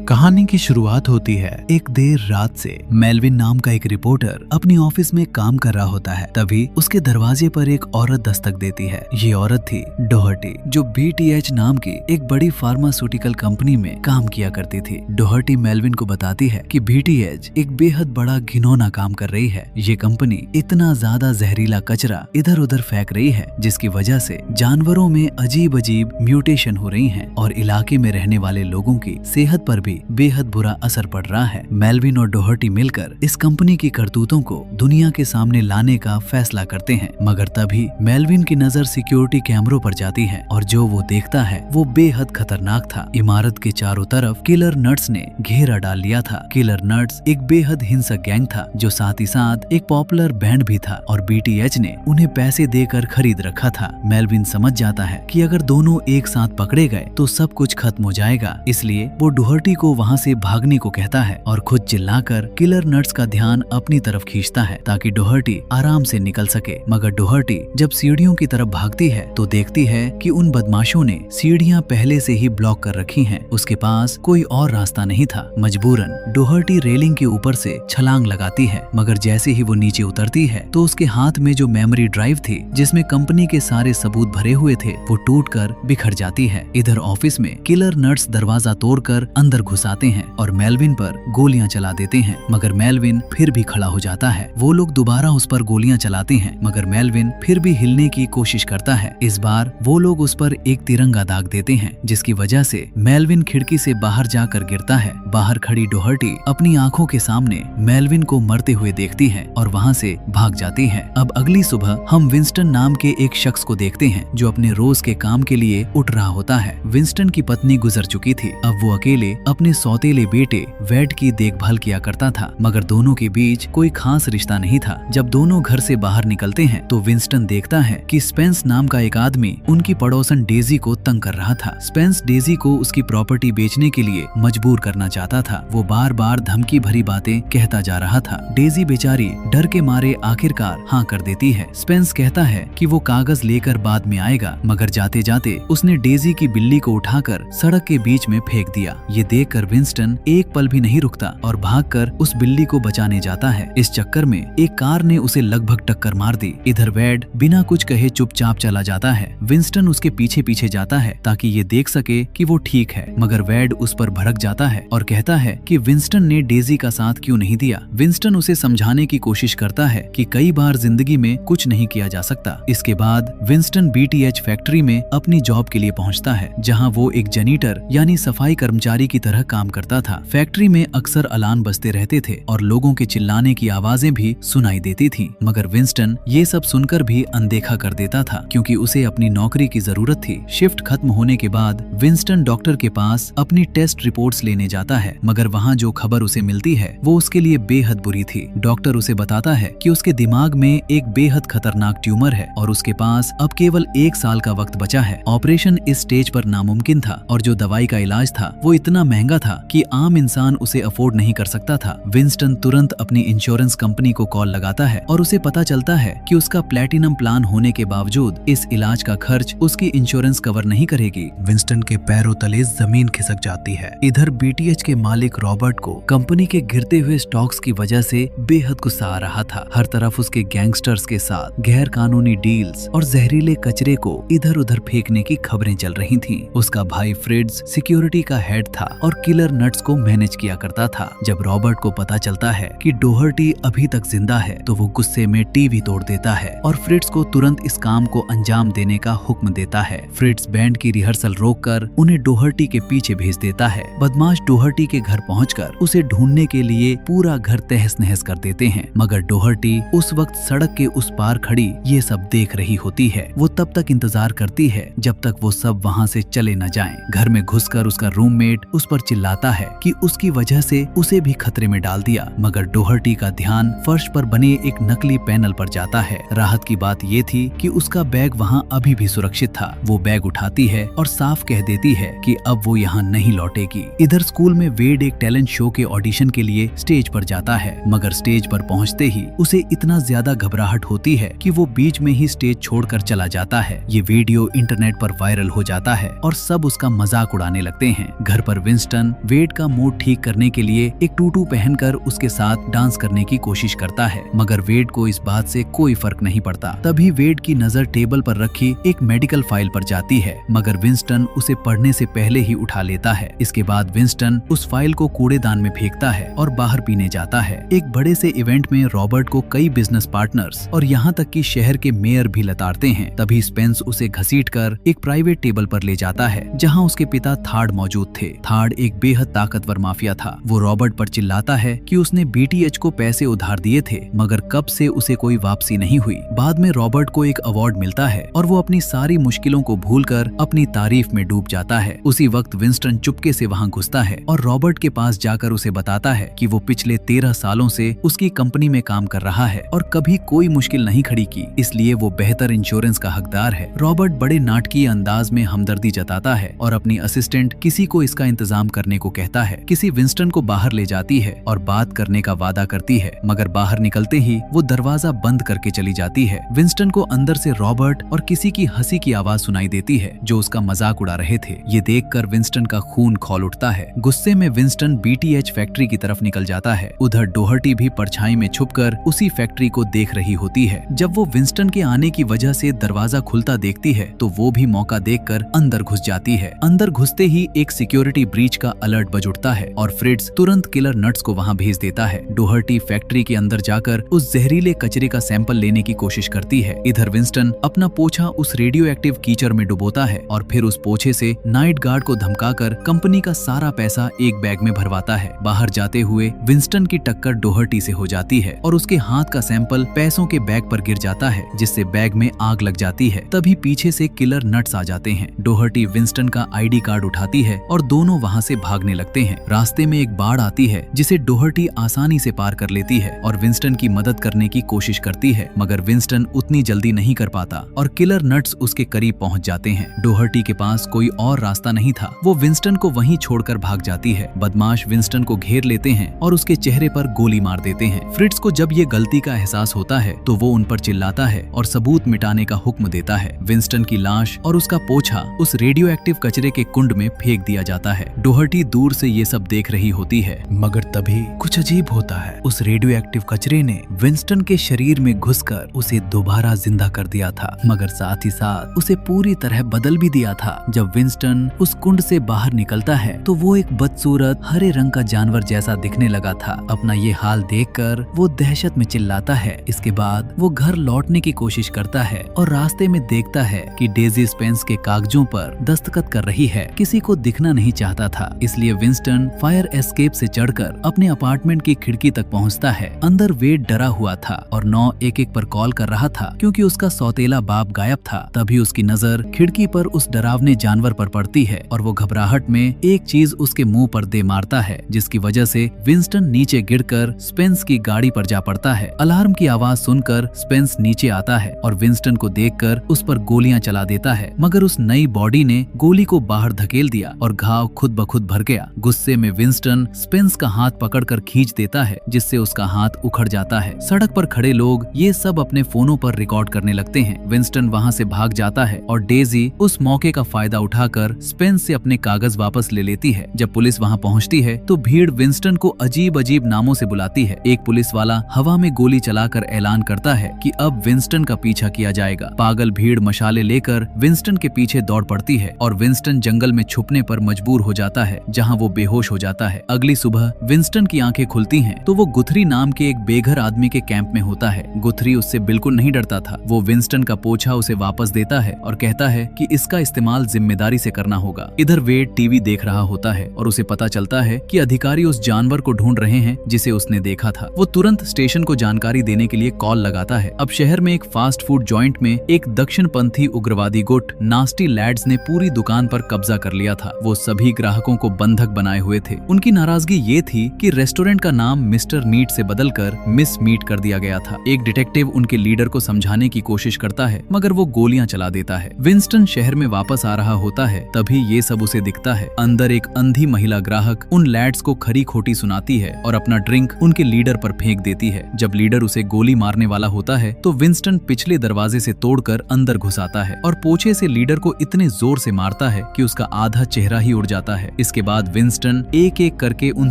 कहानी की शुरुआत होती है एक देर रात से। मेलविन नाम का एक रिपोर्टर अपनी ऑफिस में काम कर रहा होता है। तभी उसके दरवाजे पर एक औरत दस्तक देती है। ये औरत थी डोहर्टी, जो BTH नाम की एक बड़ी फार्मास्यूटिकल कंपनी में काम किया करती थी। डोहर्टी मेलविन को बताती है कि BTH एक बेहद बड़ा घिनौना काम कर रही है। ये कंपनी इतना ज्यादा जहरीला कचरा इधर उधर फेंक रही है, जिसकी वजह से जानवरों में अजीब अजीब म्यूटेशन हो रही हैं और इलाके में रहने वाले लोगों की सेहत पर भी बेहद बुरा असर पड़ रहा है। मेलविन और डोहर्टी मिलकर इस कंपनी की करतूतों को दुनिया के सामने लाने का फैसला करते हैं, मगर तभी मेलविन की नजर सिक्योरिटी कैमरों पर जाती है और जो वो देखता है वो बेहद खतरनाक था। इमारत के चारों तरफ किलर नट्स ने घेरा डाल लिया था। किलर नट्स एक बेहद हिंसक गैंग था, जो साथ ही साथ एक पॉपुलर बैंड भी था और BTH ने उन्हें पैसे देकर खरीद रखा था। मेलविन समझ जाता है कि अगर दोनों एक साथ पकड़े गए तो सब कुछ खत्म हो जाएगा, इसलिए वो डोहर्टी को वहां से भागने को कहता है और खुद चिल्लाकर किलर नट्स का ध्यान अपनी तरफ खींचता है ताकि डोहर्टी आराम से निकल सके। मगर डोहर्टी जब सीढ़ियों की तरफ भागती है तो देखती है कि उन बदमाशों ने सीढ़ियां पहले से ही ब्लॉक कर रखी हैं। उसके पास कोई और रास्ता नहीं था। मजबूरन डोहर्टी रेलिंग के ऊपर से छलांग लगाती है, मगर जैसे ही वो नीचे उतरती है तो उसके हाथ में जो मेमोरी ड्राइव थी जिसमें कंपनी के सारे सबूत भरे हुए थे वो टूटकर बिखर जाती है। इधर ऑफिस में किलर नट्स दरवाजा तोड़कर अंदर घुसाते हैं और मेलविन पर गोलियां चला देते हैं, मगर मेलविन फिर भी खड़ा हो जाता है। वो लोग दोबारा उस पर गोलियां चलाते हैं, मगर मेलविन फिर भी हिलने की कोशिश करता है। इस बार वो लोग उस पर एक तिरंगा दाग देते हैं, जिसकी वजह से मेलविन खिड़की से बाहर जाकर गिरता है। बाहर खड़ी डोहर्टी अपनी आंखों के सामने मेलविन को मरते हुए देखती है और वहां से भाग जाती है। अब अगली सुबह हम विंस्टन नाम के एक शख्स को देखते हैं जो अपने रोज के काम के लिए उठ रहा होता है। विंस्टन की पत्नी गुजर चुकी थी। अब वो अकेले अपने सौतेले बेटे वेड की देखभाल किया करता था, मगर दोनों के बीच कोई खास रिश्ता नहीं था। जब दोनों घर से बाहर निकलते हैं तो विंस्टन देखता है कि स्पेंस नाम का एक आदमी उनकी पड़ोसन डेजी को तंग कर रहा था। स्पेंस डेजी को उसकी प्रॉपर्टी बेचने के लिए मजबूर करना चाहता था। वो बार बार धमकी भरी बातें कहता जा रहा था। डेजी बेचारी डर के मारे आखिरकार हाँ कर देती है। स्पेंस कहता है कि वो कागज लेकर बाद में आएगा, मगर जाते जाते उसने डेजी की बिल्ली को उठाकर सड़क के बीच में फेंक दिया। ये देखकर विंस्टन एक पल भी नहीं रुकता और भागकर उस बिल्ली को बचाने जाता है। इस चक्कर में एक कार ने उसे लगभग टक्कर मार दी। इधर वेड बिना कुछ कहे चुपचाप चला जाता है। विंस्टन उसके पीछे पीछे जाता है ताकि ये देख सके कि वो ठीक है, मगर वेड उस पर भड़क जाता है और कहता है कि विंस्टन ने डेजी का साथ क्यों नहीं दिया। विंस्टन उसे समझाने की कोशिश करता है कि कई बार जिंदगी में कुछ नहीं किया जा सकता। इसके बाद विंस्टन BTH फैक्ट्री में अपनी जॉब के लिए पहुंचता है, जहां वो एक जनीटर यानी सफाई कर्मचारी की तरह काम करता था। फैक्ट्री में अक्सर अलार्म बजते रहते थे और लोगों के चिल्लाने की आवाजें भी सुनाई देती थीं, मगर विंस्टन ये सब सुनकर भी अनदेखा कर देता था क्योंकि उसे अपनी नौकरी की जरूरत थी। शिफ्ट खत्म होने के बाद विंस्टन डॉक्टर के पास अपनी टेस्ट रिपोर्ट्स लेने जाता है, मगर वहाँ जो खबर उसे मिलती है वो उसके लिए बेहद बुरी थी। डॉक्टर उसे बताता है कि उसके दिमाग में एक बेहद खतरनाक ट्यूमर है और उसके पास अब केवल 1 साल का वक्त बचा है। ऑपरेशन इस स्टेज पर नामुमकिन था और जो दवाई का इलाज था वो इतना महंगा था कि आम इंसान उसे अफोर्ड नहीं कर सकता था। विंस्टन तुरंत अपनी इंश्योरेंस कंपनी को कॉल लगाता है और उसे पता चलता है कि उसका प्लैटिनम प्लान होने के बावजूद इस इलाज का खर्च उसकी इंश्योरेंस कवर नहीं करेगी। विंस्टन के पैरों तले जमीन खिसक जाती है। इधर BTH के मालिक रॉबर्ट को कंपनी के गिरते हुए स्टॉक्स की वजह से बेहद गुस्सा आ रहा था। हर तरफ उसके गैंगस्टर्स के साथ गैर कानूनी डील्स और जहरीले कचरे को इधर उधर फेंकने की खबरें चल रही थीं। उसका भाई फ्रिट्ज सिक्योरिटी का हेड था और किलर नट्स को मैनेज किया करता था। जब रॉबर्ट को पता चलता है कि डोहर्टी अभी तक जिंदा है तो वो गुस्से में टीवी तोड़ देता है और फ्रिट्ज को तुरंत इस काम को अंजाम देने का हुक्म देता है। फ्रिट्ज बैंड की रिहर्सल रोककर उन्हें डोहर्टी के पीछे भेज देता है। बदमाश डोहर्टी के घर पहुंचकर उसे ढूंढने के लिए पूरा घर तहस नहस कर देते हैं, मगर डोहर्टी उस वक्त सड़क के उस पार खड़ी ये सब देख रही होती है। वो तब तक इंतजार करती है जब तक वो सब वहाँ से चले न जाएं। घर में घुसकर उसका रूममेट उस पर चिल्लाता है कि उसकी वजह से उसे भी खतरे में डाल दिया, मगर डोहर्टी का ध्यान फर्श पर बने एक नकली पैनल पर जाता है। राहत की बात ये थी कि उसका बैग वहाँ अभी भी सुरक्षित था। वो बैग उठाती है और साफ कह देती है कि अब वो यहाँ नहीं लौटेगी। इधर स्कूल में वेड एक टैलेंट शो के ऑडिशन के लिए स्टेज पर जाता है, मगर स्टेज पर पहुँचते ही उसे इतना ज्यादा घबराहट होती है कि वो बीच में ही स्टेज छोड़कर चला जाता है। ये वीडियो इंटरनेट पर वायरल हो जाता है और सब उसका मजाक उड़ाने लगते हैं। घर पर विंस्टन विंस्टन वेड का मूड ठीक करने के लिए एक टूटू पहनकर उसके साथ डांस करने की कोशिश करता है, मगर वेड को इस बात से कोई फर्क नहीं पड़ता। तभी वेड की नजर टेबल पर रखी एक मेडिकल फाइल पर जाती है, मगर विंस्टन उसे पढ़ने से पहले ही उठा लेता है। इसके बाद विंस्टन उस फाइल को कूड़ेदान में फेंकता है और बाहर पीने जाता है। एक बड़े से इवेंट में रॉबर्ट को कई बिजनेस पार्टनर्स और यहाँ तक कि शहर के मेयर भी लताड़ते हैं। तभी स्पेंस उसे घसीटकर एक प्राइवेट टेबल पर ले जाता है, जहाँ उसके पिता थार्ड मौजूद थे। थार्ड एक बेहद ताकतवर माफिया था। वो रॉबर्ट पर चिल्लाता है कि उसने BTH को पैसे उधार दिए थे, मगर कब से उसे कोई वापसी नहीं हुई। बाद में रॉबर्ट को एक अवार्ड मिलता है और वो अपनी सारी मुश्किलों को भूलकर अपनी तारीफ में डूब जाता है। उसी वक्त विंस्टन चुपके से वहाँ घुसता है और रॉबर्ट के पास जाकर उसे बताता है कि वो पिछले 13 सालों से उसकी कंपनी में काम कर रहा है और कभी कोई मुश्किल नहीं खड़ी की, इसलिए वो बेहतर इंश्योरेंस का हकदार है। रॉबर्ट बड़े नाटकीय अंदाज में हमदर्दी जताता है और अपनी असिस्टेंट किसी को इसका इंतजाम करने को कहता है। किसी विंस्टन को बाहर ले जाती है और बात करने का वादा करती है, मगर बाहर निकलते ही वो दरवाजा बंद करके चली जाती है। विंस्टन को अंदर से रॉबर्ट और किसी की हंसी की आवाज सुनाई देती है जो उसका मजाक उड़ा रहे थे। ये देखकर विंस्टन का खून खौल उठता है। गुस्से में विंस्टन BTH फैक्ट्री की तरफ निकल जाता है। उधर डोहर्टी भी परछाई में छुपकर उसी फैक्ट्री को देख रही होती है। जब वो विंस्टन के आने की वजह से दरवाजा खुलता देखती है तो वो भी मौका देखकर अंदर घुस जाती है। अंदर घुसते ही एक सिक्योरिटी ब्रीच का अलर्ट बज उठता है और फ्रिट्ज तुरंत किलर नट्स को वहां भेज देता है। डोहर्टी फैक्ट्री के अंदर जाकर उस जहरीले कचरे का सैंपल लेने की कोशिश करती है। इधर विंस्टन अपना पोछा उस रेडियो एक्टिव कीचड़ में डुबोता है और फिर उस पोछे से नाइट गार्ड को धमकाकर कंपनी का सारा पैसा एक बैग में भरवाता है। बाहर जाते हुए विंस्टन की टक्कर डोहर्टी से हो जाती है और उसके हाथ का सैंपल पैसों के बैग पर गिर जाता है, जिससे बैग में आग लग जाती है। तभी पीछे से किलर नट्स आ जाते हैं। डोहर्टी विंस्टन का ID कार्ड उठाती है और दोनों वहां से भागने लगते हैं। रास्ते में एक बाढ़ आती है जिसे डोहर्टी आसानी से पार कर लेती है और विंस्टन की मदद करने की कोशिश करती है, मगर विंस्टन उतनी जल्दी नहीं कर पाता और किलर नट्स उसके करीब पहुंच जाते हैं। डोहर्टी के पास कोई और रास्ता नहीं था। वो विंस्टन को वहीं छोड़कर भाग जाती है। बदमाश विंस्टन को घेर लेते हैं और उसके चेहरे पर गोली मार देते हैं। फ्रिट्ज को जब ये गलती का एहसास होता है तो वो उन पर चिल्लाता है और सबूत मिटाने का हुक्म देता है। विंस्टन की लाश और उसका पोछा उस रेडियो एक्टिव कचरे के कुंड में फेंक दिया जाता है। डोहर्टी दूर से ये सब देख रही होती है, मगर तभी कुछ अजीब होता है। उस रेडियो एक्टिव कचरे ने विंस्टन के शरीर में घुसकर उसे दोबारा जिंदा कर दिया था, मगर साथ ही साथ उसे पूरी तरह बदल भी दिया था। जब विंस्टन उस कुंड से बाहर निकलता है तो वो एक बदसूरत हरे रंग का जानवर जैसा दिखने लगा था। अपना ये हाल देखकर वो दहशत में चिल्लाता है। इसके बाद वो घर लौटने की कोशिश करता है और रास्ते में देखता है कि डेजी स्पेंस के कागजों पर दस्तखत कर रही है। किसी को दिखना नहीं चाहता था, इसलिए विंस्टन फायर एस्केप से चढ़कर अपने अपार्टमेंट की खिड़की तक पहुंचता है। अंदर वेड डरा हुआ था और 911 पर कॉल कर रहा था क्योंकि उसका सौतेला बाप गायब था। तभी उसकी नजर खिड़की पर उस डरावने जानवर पर पड़ती है और वो घबराहट में एक चीज उसके मुंह पर दे मारता है, जिसकी वजह से विंस्टन नीचे गिरकर स्पेंस की गाड़ी पर जा पड़ता है। अलार्म की आवाज सुनकर स्पेंस नीचे आता है और विंस्टन को देखकर उस पर गोलियां चला देता है, मगर उस नई बॉडी ने गोली को बाहर धकेल दिया और घाव खुद ब खुद भर गया। गुस्से में विंस्टन स्पेंस का हाथ पकड़कर खींच देता है, जिससे उसका हाथ उखड़ जाता है। सड़क पर खड़े लोग ये सब अपने फोनों पर रिकॉर्ड करने लगते हैं। विंस्टन वहां से भाग जाता है और डेजी उस मौके का फायदा उठाकर स्पेंस से अपने कागज वापस ले लेती है। जब पुलिस वहां पहुंचती है तो भीड़ विंस्टन को अजीब अजीब नामों से बुलाती है। एक पुलिस वाला हवा में गोली चलाकर ऐलान करता है कि अब विंस्टन का पीछा किया जाएगा। पागल भीड़ मशाले लेकर विंस्टन के पीछे दौड़ पड़ती है और विंस्टन जंगल में छुपने पर मजबूर हो जाता है, जहां वो बेहोश हो जाता है। अगली सुबह विंस्टन की आंखें खुलती हैं तो वो गुथरी नाम के एक बेघर आदमी के कैंप में होता है। गुथरी उससे बिल्कुल नहीं डरता था। वो विंस्टन का पोछा उसे वापस देता है और कहता है कि इसका इस्तेमाल जिम्मेदारी से करना होगा। इधर वेड टीवी देख रहा होता है और उसे पता चलता है कि अधिकारी उस जानवर को ढूंढ रहे हैं जिसे उसने देखा था। वो तुरंत स्टेशन को जानकारी देने के लिए कॉल लगाता है। अब शहर में एक फास्ट फूड जॉइंट में एक दक्षिणपंथी उग्रवादी गुट नास्टी लैड्स ने पूरी दुकान पर कब्जा कर लिया था। वो सभी ग्राहकों को बंधक बनाए हुए थे। उनकी नाराजगी ये थी कि रेस्टोरेंट का नाम मिस्टर मीट से बदलकर मिस मीट कर दिया गया था। एक डिटेक्टिव उनके लीडर को समझाने की कोशिश करता है, मगर वो गोलियां चला देता है। विंस्टन शहर में वापस आ रहा होता है, तभी ये सब उसे दिखता है। अंदर एक अंधी महिला ग्राहक उन लैड्स को खरी खोटी सुनाती है और अपना ड्रिंक उनके लीडर पर फेंक देती है। जब लीडर उसे गोली मारने वाला होता है तो विंस्टन पिछले दरवाजे से तोड़कर अंदर घुस आता है और पोछे से लीडर को इतने जोर से मारता है कि उसका आधा चेहरा ही उड़ जाता है। इसके बाद विंस्टन एक एक करके उन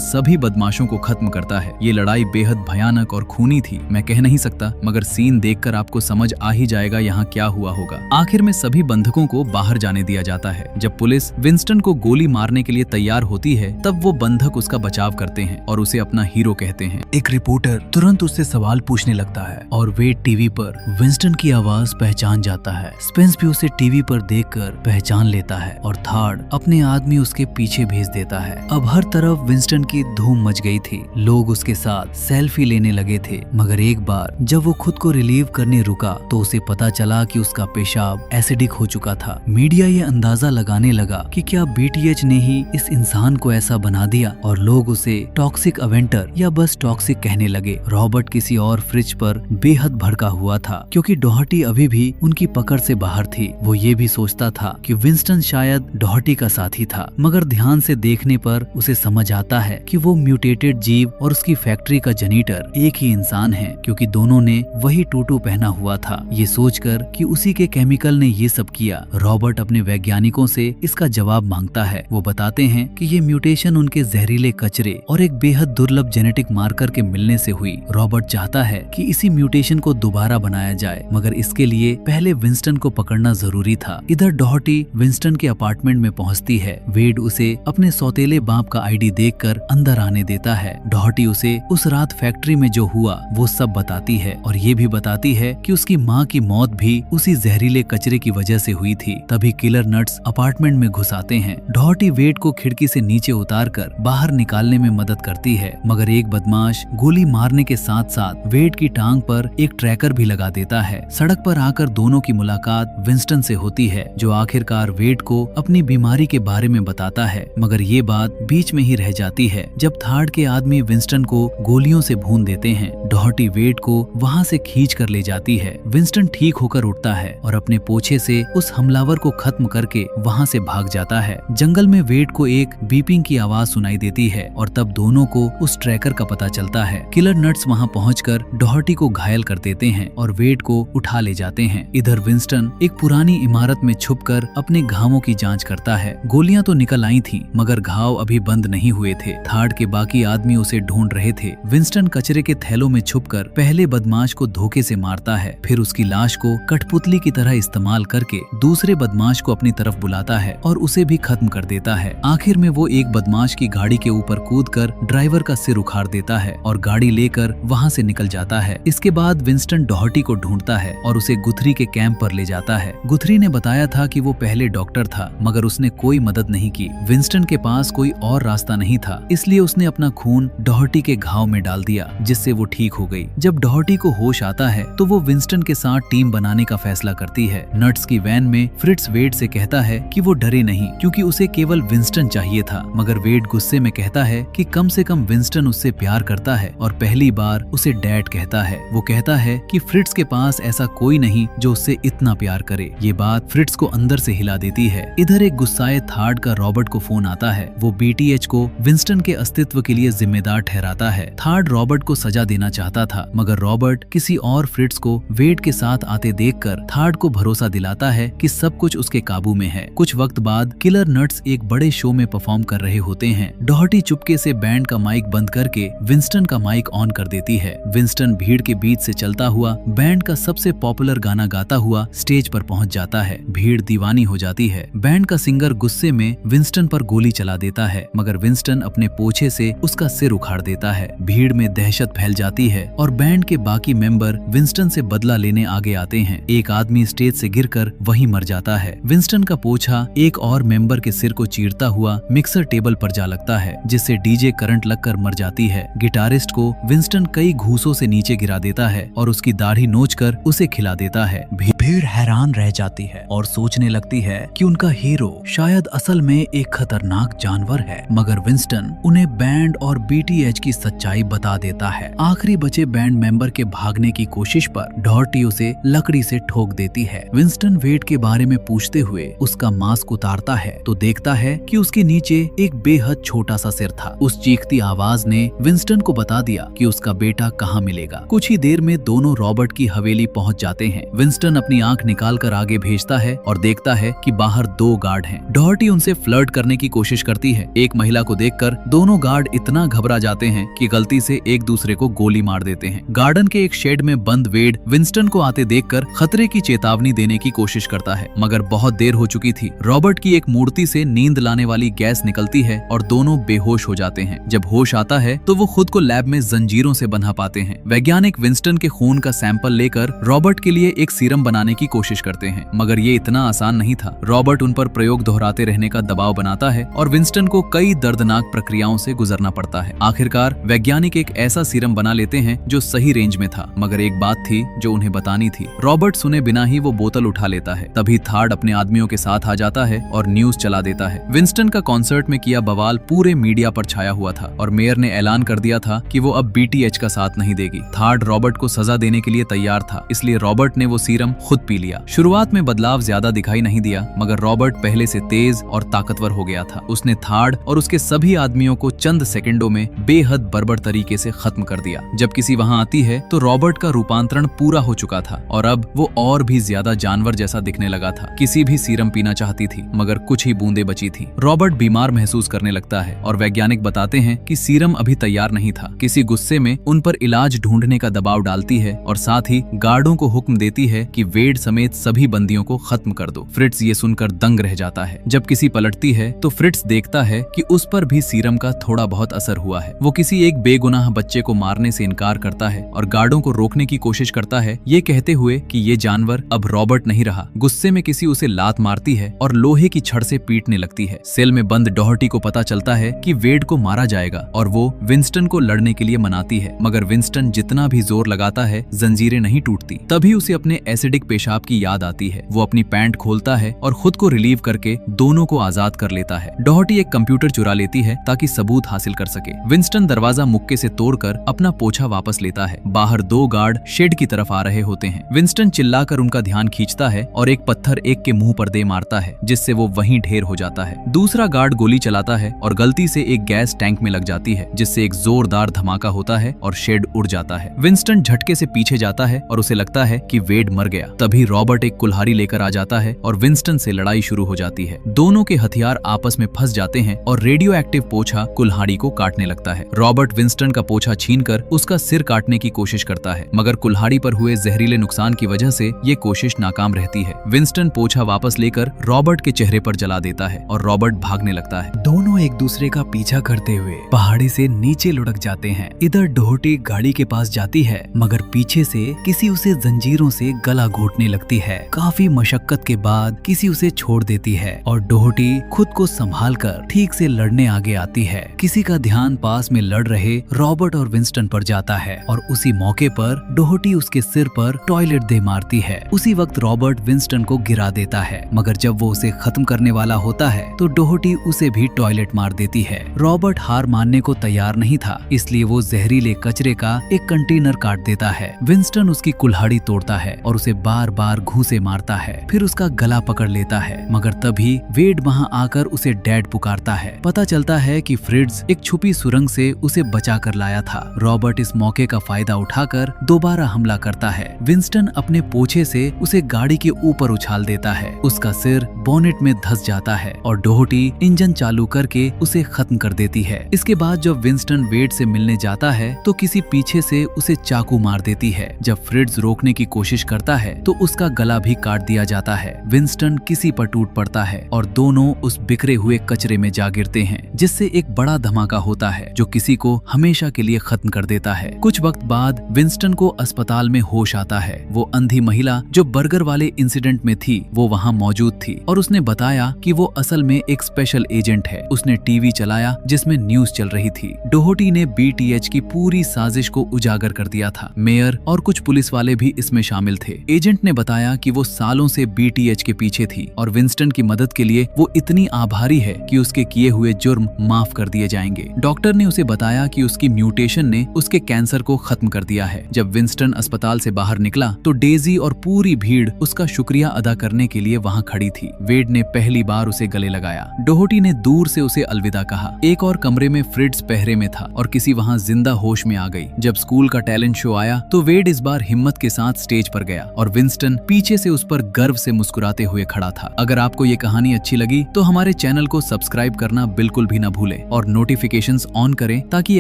सभी बदमाशों को खत्म करता है। ये लड़ाई बेहद भयानक और खूनी थी, मैं कह नहीं सकता, मगर सीन देखकर आपको समझ आ ही जाएगा यहाँ क्या हुआ होगा। आखिर में सभी बंधकों को बाहर जाने दिया जाता है। जब पुलिस विंस्टन को गोली मारने के लिए तैयार होती है तब वो बंधक उसका बचाव करते हैं और उसे अपना हीरो कहते हैं। एक रिपोर्टर तुरंत उससे सवाल पूछने लगता है और वेड टीवी पर विंस्टन की आवाज पहचान जाता है। स्पेंस भी उसे टीवी पर देखकर पहचान लेता है और थार्ड अपने आदमी उसके पीछे भेज देता है। अब हर तरफ विंस्टन की धूम मच गई थी। लोग उसके साथ सेल्फी लेने लगे थे, मगर एक बार जब वो खुद को रिलीव करने रुका तो उसे पता चला कि उसका पेशाब एसिडिक हो चुका था। मीडिया ये अंदाजा लगाने लगा कि क्या बीटीएच ने ही इस इंसान को ऐसा बना दिया और लोग उसे टॉक्सिक अवेंटर या बस टॉक्सिक कहने लगे। रॉबर्ट किसी और फ्रिज पर बेहद भड़का हुआ था क्योंकि डॉहर्टी अभी भी उनकी पकड़ से बाहर थी। वो ये भी सोचता था कि विंस्टन शायद डॉहर्टी का साथी था, मगर ध्यान से देखने पर उसे समझ आता है कि वो म्यूटेटेड जीव और उसकी फैक्ट्री का जनीटर एक ही इंसान है, क्योंकि दोनों ने वही टूटू पहना हुआ था। ये सोचकर कि उसी के केमिकल ने ये सब किया, रॉबर्ट अपने वैज्ञानिकों से इसका जवाब मांगता है। वो बताते हैं कि ये म्यूटेशन उनके जहरीले कचरे और एक बेहद दुर्लभ जेनेटिक मार्कर के मिलने से हुई। रॉबर्ट चाहता है कि इसी म्यूटेशन को दोबारा बनाया जाए, मगर इसके लिए पहले विंस्टन को पकड़ना जरूरी था। इधर डॉहर्टी विंस्टन के अपार्टमेंट में पहुंचती है। वेड उसे अपने सौतेले बाप का आईडी देखकर अंदर आने देता है। डॉहर्टी उसे उस रात फैक्ट्री में जो हुआ वो सब बताती है और ये भी बताती है कि उसकी माँ की मौत भी उसी जहरीले कचरे की वजह से हुई थी। तभी किलर नट्स अपार्टमेंट में घुस आते हैं। डॉहर्टी वेड को खिड़की से नीचे उतारकर बाहर निकालने में मदद करती है, मगर एक बदमाश गोली मारने के साथ साथ वेड की टांग पर एक ट्रैकर भी लगा देता है। सड़क पर आकर दोनों की मुलाकात विंस्टन से होती है, जो आखिरकार वेड को अपनी बीमारी के बारे में बताता है, मगर ये बात बीच में ही रह जाती है जब थार्ड के आदमी विंस्टन को गोलियों से भून देते हैं। डॉहर्टी वेड को वहाँ से खींच कर ले जाती है। विंस्टन ठीक होकर उठता है और अपने पोछे से उस हमलावर को खत्म करके वहाँ से भाग जाता है। जंगल में वेड को एक बीपिंग की आवाज सुनाई देती है और तब दोनों को उस ट्रैकर का पता चलता है। किलर नट्स वहाँ पहुंचकर डॉहर्टी को घायल कर देते हैं और वेड को उठा ले जाते हैं। इधर विंस्टन एक पुरानी इमारत में छुपकर अपने घावों की जांच करता है। गोलियां तो निकल आई थीं, मगर घाव अभी बंद नहीं हुए थे। थार्ड के बाकी आदमी उसे ढूंढ रहे थे। विंस्टन कचरे के थैलों में छुपकर पहले बदमाश को धोखे से मारता है, फिर उसकी लाश को कठपुतली की तरह इस्तेमाल करके दूसरे बदमाश को अपनी तरफ बुलाता है और उसे भी खत्म कर देता है। आखिर में वो एक बदमाश की गाड़ी के ऊपर कूदकर ड्राइवर का सिर उखाड़ देता है और गाड़ी लेकर वहाँ से निकल जाता है। इसके बाद विंस्टन डॉहर्टी को ढूंढता है और उसे गुथरी के कैंप पर ले जाता है। गुथरी ने बताया था कि वो पहले डॉक्टर था, मगर उसने कोई मदद नहीं की। विंस्टन के पास कोई और रास्ता नहीं था, इसलिए उसने अपना खून डॉहर्टी के घाव में डाल दिया, जिससे वो ठीक हो गई। जब डॉहर्टी को होश आता है तो वो विंस्टन के साथ टीम बनाने का फैसला करती है। नट्स की वैन में फ्रिट्ज वेड से कहता है कि वो डरे नहीं, क्योंकि उसे केवल विंस्टन चाहिए था, मगर वेड गुस्से में कहता है कि कम से कम विंस्टन उससे प्यार करता है और पहली बार उसे डैड कहता है। वो कहता है कि फ्रिट्ज के पास ऐसा कोई नहीं जो उससे इतना प्यार करे। ये बात फ्रिट्ज को अंदर से हिला देती है। इधर एक गुस्साए थार्ड का रॉबर्ट को फोन आता है। वो बीटीएच को विंस्टन के अस्तित्व के लिए जिम्मेदार ठहराता है। थार्ड रॉबर्ट को सजा देना चाहता था, मगर रॉबर्ट किसी और फ्रिट्ज को वेड के साथ आते देखकर थार्ड को भरोसा दिलाता है कि सब कुछ उसके काबू में है। कुछ वक्त बाद किलर नट्स एक बड़े शो में परफॉर्म कर रहे होते हैं। डॉहर्टी चुपके से बैंड का माइक बंद करके विंस्टन का माइक ऑन कर देती है। विंस्टन भीड़ के बीच से चलता हुआ बैंड का सबसे पॉपुलर गाना गाता हुआ स्टेज पर पहुंच जाता है। भीड़ दीवानी हो जाती है। बैंड का सिंगर गुस्से में विंस्टन पर गोली चला देता है, मगर विंस्टन अपने पोछे से उसका सिर उखाड़ देता है। भीड़ में दहशत फैल जाती है और बैंड के बाकी मेंबर विंस्टन से बदला लेने आगे आते हैं। एक आदमी स्टेज से गिरकर वहीं मर जाता है। विंस्टन का पोछा एक और मेंबर के सिर को चीरता हुआ मिक्सर टेबल पर जा लगता है, जिससे डीजे करंट लगकर मर जाती है। गिटारिस्ट को विंस्टन कई घूसों से नीचे गिरा देता है और उसकी दाढ़ी नोचकर उसे खिला देता है। भीड़ हैरान रह जाती है और सोचने लगती है कि उनका हीरो शायद असल में एक खतरनाक जानवर है, मगर विंस्टन उन्हें बैंड और बीटीएच की सच्चाई बता देता है। आखिरी बचे बैंड मेंबर के भागने की कोशिश पर डॉहर्टी उसे लकड़ी से ठोक देती है। विंस्टन वेड के बारे में पूछते हुए उसका मास्क उतारता है तो देखता है कि उसके नीचे एक बेहद छोटा सा सिर था। उस चीखती आवाज ने विंस्टन को बता दिया कि उसका बेटा कहाँ मिलेगा। कुछ ही देर में दोनों रॉबर्ट की हवेली पहुंच जाते हैं। विंस्टन अपनी आंख निकालकर आगे भेजता है और देखता है कि बाहर 2 गार्ड हैं। डॉहर्टी उनसे फ्लर्ट करने की कोशिश करती है। एक महिला को देखकर दोनों गार्ड इतना घबरा जाते हैं कि गलती से एक दूसरे को गोली मार देते हैं। गार्डन के एक शेड में बंद वेड विंस्टन को आते देखकर खतरे की चेतावनी देने की कोशिश करता है, मगर बहुत देर हो चुकी थी। रॉबर्ट की एक मूर्ति से नींद लाने वाली गैस निकलती है और दोनों बेहोश हो जाते हैं। जब होश आता है तो वो खुद को लैब में जंजीरों से बंधा पाते हैं। वैज्ञानिक विंस्टन के खून का सैंपल लेकर रॉबर्ट के लिए एक सीरम बनाने की कोशिश करते हैं, मगर ये इतना आसान नहीं था। रॉबर्ट उन पर प्रयोग दोहराते रहने का दबाव बनाता है और विंस्टन को कई दर्दनाक प्रक्रियाओं से गुजरना पड़ता है। आखिरकार वैज्ञानिक एक ऐसा सीरम बना लेते हैं जो सही रेंज में था, मगर एक बात थी जो उन्हें बतानी थी। रॉबर्ट सुने बिना ही वो बोतल उठा लेता है। तभी थार्ड अपने आदमियों के साथ आ जाता है और न्यूज चला देता है। विंस्टन का कॉन्सर्ट में किया बवाल पूरे मीडिया पर छाया हुआ था और मेयर ने ऐलान कर दिया था कि वो अब BTH का साथ नहीं देगी। थार्ड रॉबर्ट को सजा देने के लिए तैयार था, इसलिए रॉबर्ट ने वो सीरम खुद पी लिया। शुरुआत में बदलाव ज्यादा दिखाई नहीं दिया, मगर रॉबर्ट पहले से तेज और ताकतवर हो गया था। उसने थार्ड और उसके सभी आदमियों को चंद सेकंडों में बेहद बर्बर तरीके से खत्म कर दिया। जब किसी वहां आती है तो रॉबर्ट का रूपांतरण पूरा हो चुका था और अब वो और भी ज्यादा जानवर जैसा दिखने लगा था। किसी भी सीरम पीना चाहती थी, मगर कुछ ही बूंदे बची थी। रॉबर्ट बीमार महसूस करने लगता है और वैज्ञानिक बताते हैं कि सीरम अभी तैयार नहीं था। किसी गुस्से में उन पर इलाज ढूंढने का दबाव डालती है और साथ ही गार्डों को हुक्म देती है कि वेड समेत सभी बंदियों को खत्म कर दो। फ्रिट्ज ये सुनकर दंग रह जाता है। जब किसी पलटती है तो फ्रिट्ज देखता है कि उस पर भी सीरम का थोड़ा बहुत असर हुआ है। वो किसी एक बेगुनाह बच्चे को मारने से इनकार करता है और गार्डों को रोकने की कोशिश करता है, ये कहते हुए कि ये जानवर अब रॉबर्ट नहीं रहा। गुस्से में किसी उसे लात मारती है और लोहे की छड़ से पीटने लगती है। सेल में बंद डॉहर्टी को पता चलता है कि वेड को मारा जाएगा और वो विंस्टन को लड़ने के लिए मनाती है, मगर विंस्टन जितना भी जोर लगाता है जंजीरें नहीं टूटती। तभी उसे अपने एसिडिक पेशाब की याद आती है। वो अपनी पैंट खोलता है और खुद को रिलीव करके दोनों को आजाद कर लेता है। डॉहर्टी एक कंप्यूटर चुरा लेती है ताकि सबूत हासिल कर सके। विंस्टन दरवाजा मुक्के से तोड़कर अपना पोछा वापस लेता है। बाहर दो गार्ड शेड की तरफ आ रहे होते हैं। विंस्टन चिल्लाकर उनका ध्यान खींचता है और एक पत्थर एक के मुंह पर दे मारता है, जिससे वो वहीं ढेर हो जाता है। दूसरा गार्ड गोली चलाता है और गलती से एक गैस टैंक में लग जाती है, जिससे एक जोरदार धमाका होता है और शेड उड़ जाता है। विंस्टन झटके से पीछे जाता है और उसे लगता है कि वेड मर गया। तभी रॉबर्ट एक कुल्हाड़ी लेकर आ जाता है और विंस्टन से लड़ाई शुरू हो जाती है। दोनों के हथियार आपस में फंस जाते हैं और रेडियो एक्टिव पोछा कुल्हाड़ी को काटने लगता है। रॉबर्ट विंस्टन का पोछा छीनकर उसका सिर काटने की कोशिश करता है, मगर कुल्हाड़ी पर हुए जहरीले नुकसान की वजह से ये कोशिश नाकाम रहती है। विंस्टन पोछा वापस लेकर रॉबर्ट के चेहरे पर जला देता है और रॉबर्ट भागने लगता है। दोनों एक दूसरे का पीछा करते हुए पहाड़ी से नीचे लुढ़क जाते हैं। इधर डॉहर्टी गाड़ी के पास जाती है, मगर पीछे से किसी उसे जंजीरों से गला घोटने लगती है। काफी मशक्कत के बाद किसी उसे छोड़ देती है और डॉहर्टी खुद को संभालकर ठीक से लड़ने आगे आती है। किसी का ध्यान पास में लड़ रहे रॉबर्ट और विंस्टन पर जाता है और उसी मौके पर डॉहर्टी उसके सिर पर टॉयलेट दे मारती है। उसी वक्त रॉबर्ट विंस्टन को गिरा देता है, मगर जब वो उसे खत्म करने वाला होता है तो डॉहर्टी उसे भी टॉयलेट मार देती है। रॉबर्ट हार मानने को तैयार नहीं था, इसलिए वो जहरीले कचरे का एक कंटेनर काट देता है। विंस्टन उसकी कुल्हाड़ी तोड़ता है और उसे बार बार घूंसे मारता है, फिर उसका गला पकड़ लेता है, मगर तभी वेड वहां आकर उसे डैड पुकारता है। पता चलता है कि फ्रिट्ज एक छुपी सुरंग से उसे बचा कर लाया था। रॉबर्ट इस मौके का फायदा उठाकर दोबारा हमला करता है। विंस्टन अपने पोछे से उसे गाड़ी के ऊपर उछाल देता है। उसका सिर बोनेट में धंस जाता है और डॉहर्टी इंजन चालू करके उसे खत्म कर देती है। इसके बाद जब विंस्टन वेड से मिलने जाता है तो किसी पीछे से उसे चाकू मार देती है। जब फ्रिट्ज रोकने की कोशिश करता है तो उसका गला भी काट दिया जाता है। विंस्टन किसी पर टूट पड़ता है और दोनों उस बिखरे हुए कचरे में जा गिरते हैं, जिससे एक बड़ा धमाका होता है जो किसी को हमेशा के लिए खत्म कर देता है। कुछ वक्त बाद विंस्टन को अस्पताल में होश आता है। वो अंधी महिला जो बर्गर वाले इंसिडेंट में थी वो वहाँ मौजूद थी और उसने बताया कि वो असल में एक स्पेशल एजेंट है। उसने टीवी चलाया जिसमें न्यूज चल रही थी। डॉहर्टी ने BTH की पूरी साजिश को उजागर कर दिया था। मेयर और कुछ पुलिस वाले भी इसमें शामिल थे। एजेंट ने बताया कि वो सालों से BTH के पीछे थी और विंस्टन की मदद के लिए वो इतनी आभारी है कि उसके किए हुए जुर्म माफ कर दिए जाएंगे। डॉक्टर ने उसे बताया कि उसकी म्यूटेशन ने उसके कैंसर को खत्म कर दिया है। जब विंस्टन अस्पताल से बाहर निकला तो डेजी और पूरी भीड़ उसका शुक्रिया अदा करने के लिए वहां खड़ी थी। वेड ने पहली बार उसे गले लगाया। डॉहर्टी ने दूर से उसे अलविदा कहा। एक और कमरे में फ्रिट्ज पहरे में था और किसी वहां जिंदा होश में आ गई। जब स्कूल का टैलेंट शो आया तो वेड इस बार हिम्मत के साथ स्टेज पर गया और विंस्टन पीछे से उस पर गर्व से मुस्कुराते हुए खड़ा था। अगर आपको ये कहानी अच्छी लगी तो हमारे चैनल को सब्सक्राइब करना बिल्कुल भी ना भूलें और नोटिफिकेशंस ऑन करें ताकि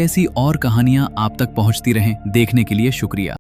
ऐसी और कहानियां आप तक पहुंचती रहें। देखने के लिए शुक्रिया।